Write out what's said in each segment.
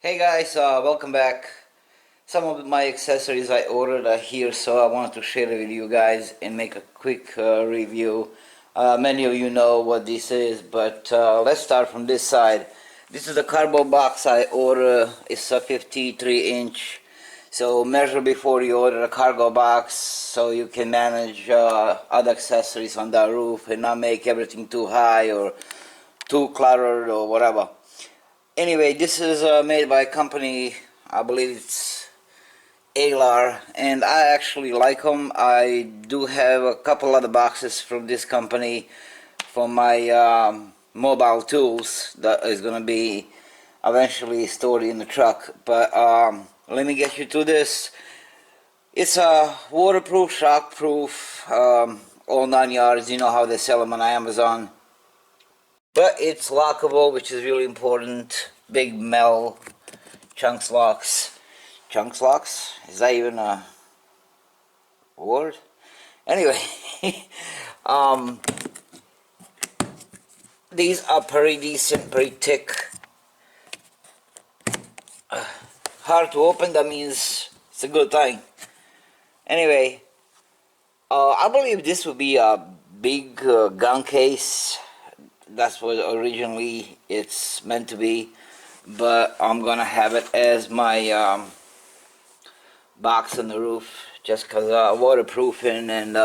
Hey guys, welcome back. Some of my accessories I ordered are here, so I wanted to share it with you guys and make a quick review. Many of you know what this is, but let's start from this side. This is the cardboard box I ordered. It's a 53-inch. So measure before you order a cargo box so you can manage other accessories on that roof and not make everything too high or too cluttered or whatever. Anyway, this is made by a company, I believe it's eylar, and I actually like them. I do have a couple other boxes from this company for my mobile tools that is going to be eventually stored in the truck. But let me get you to this. It's a waterproof, shockproof, all 9 yards. You know how they sell them on Amazon. But it's lockable, which is really important. Big metal chunks locks. Chunks locks? Is that even a word? Anyway, these are pretty decent, pretty thick. Hard to open, that means it's a good thing. Anyway, I believe this would be a big gun case. That's what originally it's meant to be, but I'm gonna have it as my box on the roof just because waterproofing and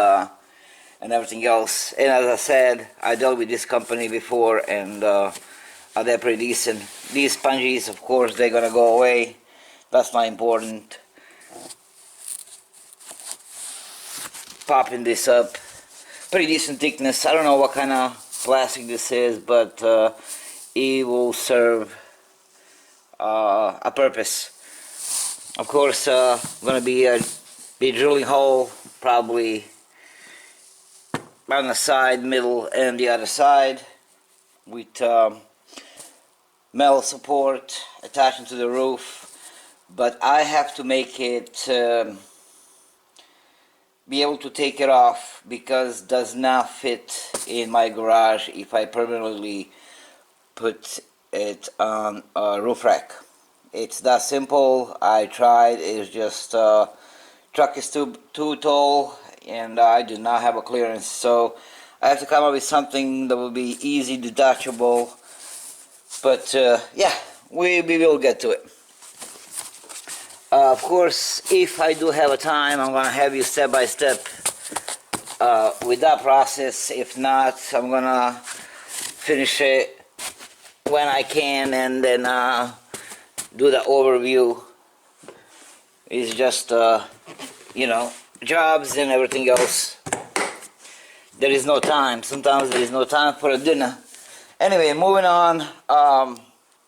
everything else. And as I said, I dealt with this company before, and they're pretty decent. These sponges, of course, they're gonna go away. That's not important. Popping this up, pretty decent thickness. I don't know what kind of plastic this is, but it will serve a purpose. Of course, I'm gonna be drilling hole probably on the side, middle, and the other side with metal support attaching to the roof. But I have to make it be able to take it off because it does not fit in my garage if I permanently put it on a roof rack. It's that simple. I tried. It's just truck is too tall and I do not have a clearance, so I have to come up with something that will be easy detachable. But yeah, we will get to it. Of course, if I do have a time, I'm gonna have you step by step with that process. If not, I'm gonna finish it when I can and then do the overview. It's just you know, jobs and everything else. There is no time. Sometimes there is no time for a dinner. Anyway, moving on.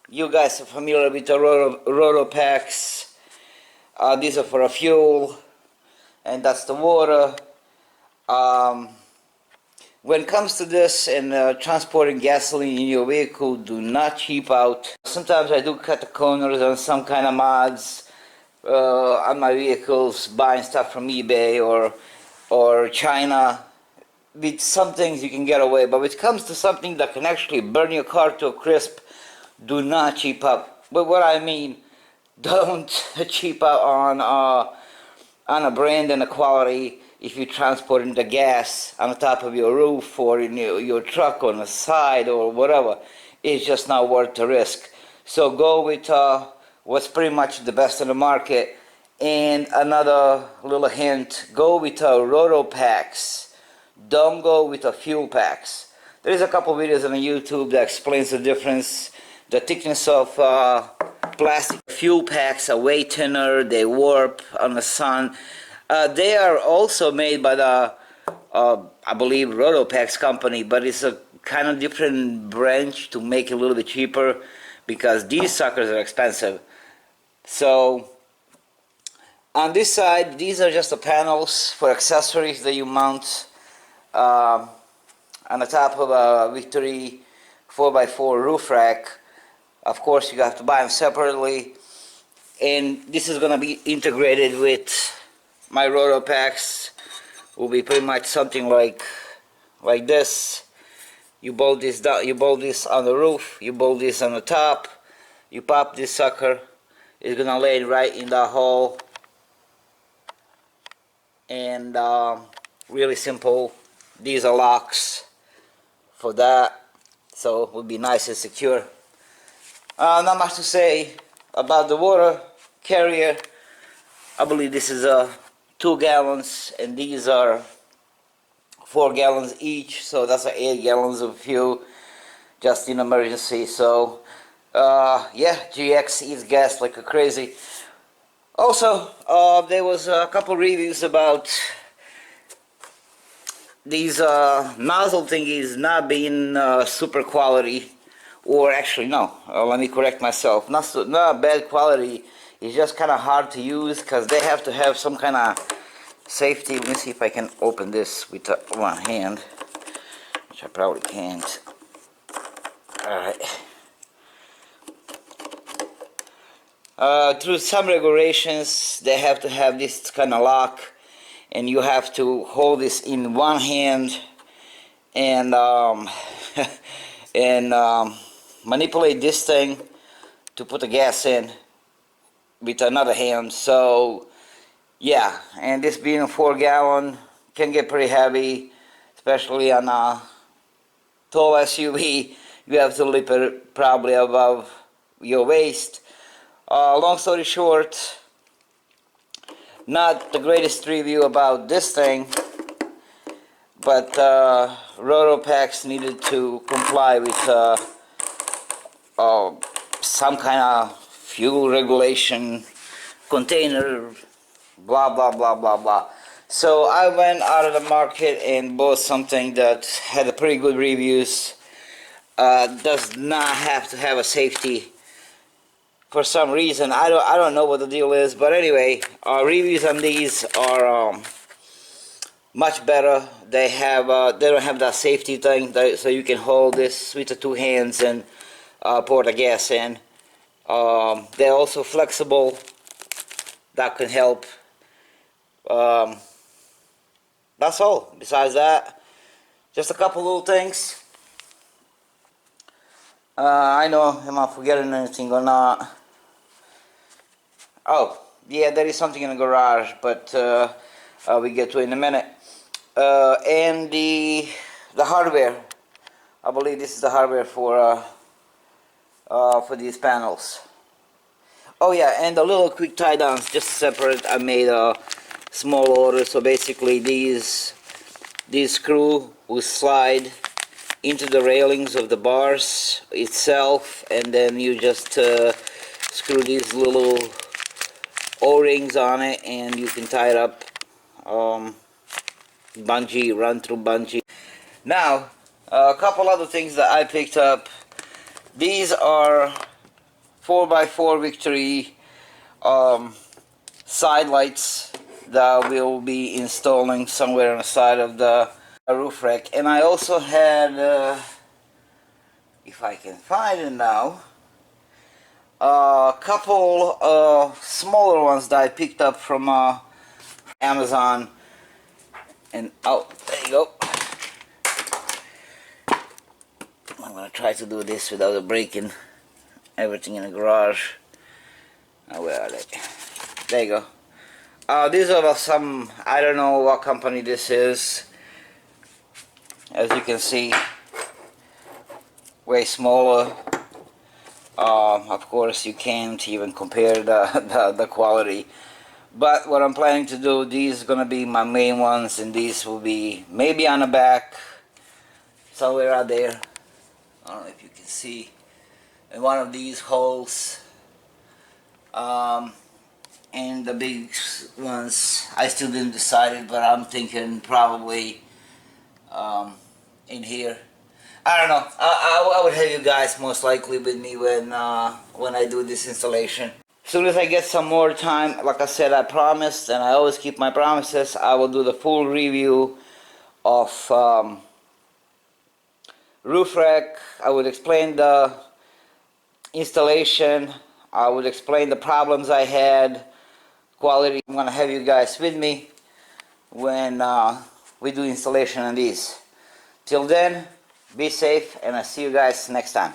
You guys are familiar with the roto packs. These are for a fuel, and that's the water. When it comes to this and transporting gasoline in your vehicle, do not cheap out. Sometimes I do cut the corners on some kind of mods on my vehicles, buying stuff from eBay or China. With some things you can get away, but when it comes to something that can actually burn your car to a crisp, do not cheap up. But what I mean, don't cheap out on a brand and a quality if you're transporting the gas on the top of your roof or in your truck on the side or whatever. It's just not worth the risk. So go with what's pretty much the best in the market. And another little hint, go with roto packs. Don't go with fuel packs. There is a couple videos on YouTube that explains the difference. The thickness of plastic fuel packs are way thinner. They warp on the sun. They are also made by the I believe roto packs company, but it's a kind of different branch to make it a little bit cheaper because these suckers are expensive. So on this side, these are just the panels for accessories that you mount on the top of a Victory 4x4 roof rack. Of course, you have to buy them separately, and this is going to be integrated with my roto packs. Will be pretty much something like this. You bolt this down, you bolt this on the roof, you bolt this on the top, you pop this sucker, is gonna lay right in the hole, and really simple. These are locks for that, so it would be nice and secure. Not much to say about the water carrier. I believe this is 2 gallons, and these are 4 gallons each, so that's 8 gallons of fuel just in emergency. So yeah, GX eats gas like a crazy. Also, there was a couple reviews about these nozzle thingies not being super quality, or actually no, let me correct myself, not bad quality. It's just kind of hard to use because they have to have some kind of safety. Let me see if I can open this with one hand, which I probably can't. Alright. Through some regulations, they have to have this kind of lock, and you have to hold this in one hand and manipulate this thing to put the gas in with another hand. So yeah, and this being a 4 gallon can get pretty heavy, especially on a tall SUV. You have to lift it probably above your waist. Long story short, not the greatest review about this thing, but roto packs needed to comply with some kind of fuel regulation container, blah blah blah blah blah. So I went out of the market and bought something that had a pretty good reviews. Does not have to have a safety for some reason. I don't know what the deal is, but anyway, reviews on these are much better. They don't have that safety thing, so you can hold this with the 2 hands and pour the gas in. They're also flexible. That can help. That's all. Besides that, just a couple little things. I know, am I forgetting anything or not? Oh, yeah, there is something in the garage, but we get to it in a minute. And the hardware. I believe this is the hardware for these panels. Oh yeah, and a little quick tie downs, just separate. I made a small order, so basically these screw will slide into the railings of the bars itself, and then you just screw these little O-rings on it, and you can tie it up. Bungee, run through bungee. Now, a couple other things that I picked up. These are 4x4 Victory side lights that we'll be installing somewhere on the side of the roof rack. And I also had, if I can find it now, a couple smaller ones that I picked up from Amazon. And oh, there you go. I'm gonna try to do this without breaking everything in the garage. Where are they? There you go. These are some, I don't know what company this is. As you can see, way smaller. Of course, you can't even compare the quality. But what I'm planning to do, these are gonna be my main ones, and these will be maybe on the back, somewhere out there. I don't know if you can see in one of these holes. And the big ones, I still didn't decide it, but I'm thinking probably in here. I don't know. I would have you guys most likely with me when I do this installation. As soon as I get some more time, like I said, I promised, and I always keep my promises, I will do the full review of roof rack. I would explain the installation. I would explain the problems I had, quality. I'm gonna have you guys with me when we do installation on these. Till then, be safe, and I'll see you guys next time.